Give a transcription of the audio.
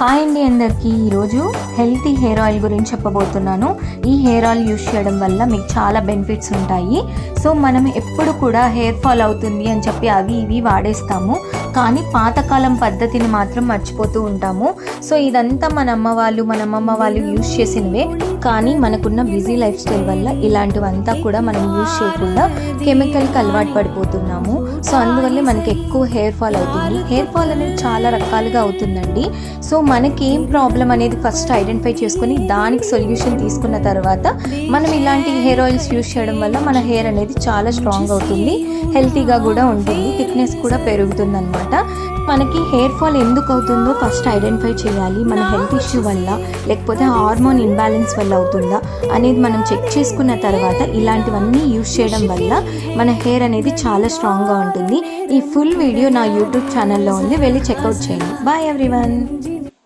Hi అండి అందరికీ ఈరోజు హెల్తీ హెయిర్ ఆయిల్ గురించి చెప్పబోతున్నాను. ఈ హెయిర్ ఆయిల్ యూస్ చేయడం వల్ల మీకు చాలా బెనిఫిట్స్ ఉంటాయి. సో మనం ఎప్పుడు కూడా హెయిర్ ఫాల్ అవుతుంది అని చెప్పి అవి ఇవి వాడేస్తాము, కానీ పాతకాలం పద్ధతిని మాత్రం మర్చిపోతూ ఉంటాము. సో ఇదంతా మన అమ్మమ్మ వాళ్ళు యూస్ చేసినవే, కానీ మనకున్న బిజీ లైఫ్ స్టైల్ వల్ల ఇలాంటివంతా కూడా మనం యూస్ చేయకుండా కెమికల్కి అలవాటు పడిపోతున్నాము. సో అందువల్లే మనకి ఎక్కువ హెయిర్ ఫాల్ అవుతుంది. హెయిర్ ఫాల్ అనేది చాలా రకాలుగా అవుతుందండి. సో మనకి ఏం ప్రాబ్లం అనేది ఫస్ట్ ఐడెంటిఫై చేసుకొని దానికి సొల్యూషన్ తీసుకున్న తర్వాత మనం ఇలాంటి హెయిర్ ఆయిల్స్ యూస్ చేయడం వల్ల మన హెయిర్ అనేది చాలా స్ట్రాంగ్ అవుతుంది, హెల్తీగా కూడా ఉంటుంది, థిక్నెస్ కూడా పెరుగుతుంది అనమాట. మనకి హెయిర్ ఫాల్ ఎందుకు అవుతుందో ఫస్ట్ ఐడెంటిఫై చేయాలి. మన హెల్త్ ఇష్యూ వల్ల లేకపోతే హార్మోన్ ఇంబ్యాలెన్స్ వల్ల అవుతుందా అనేది మనం చెక్ చేసుకున్న తర్వాత ఇలాంటివన్నీ యూస్ చేయడం వల్ల మన హెయిర్ అనేది చాలా స్ట్రాంగ్గా ఉంటుంది. ఈ ఫుల్ వీడియో నా యూట్యూబ్ ఛానల్లో ఉంది, వెళ్ళి చెక్అవుట్ చేయండి. Bye everyone.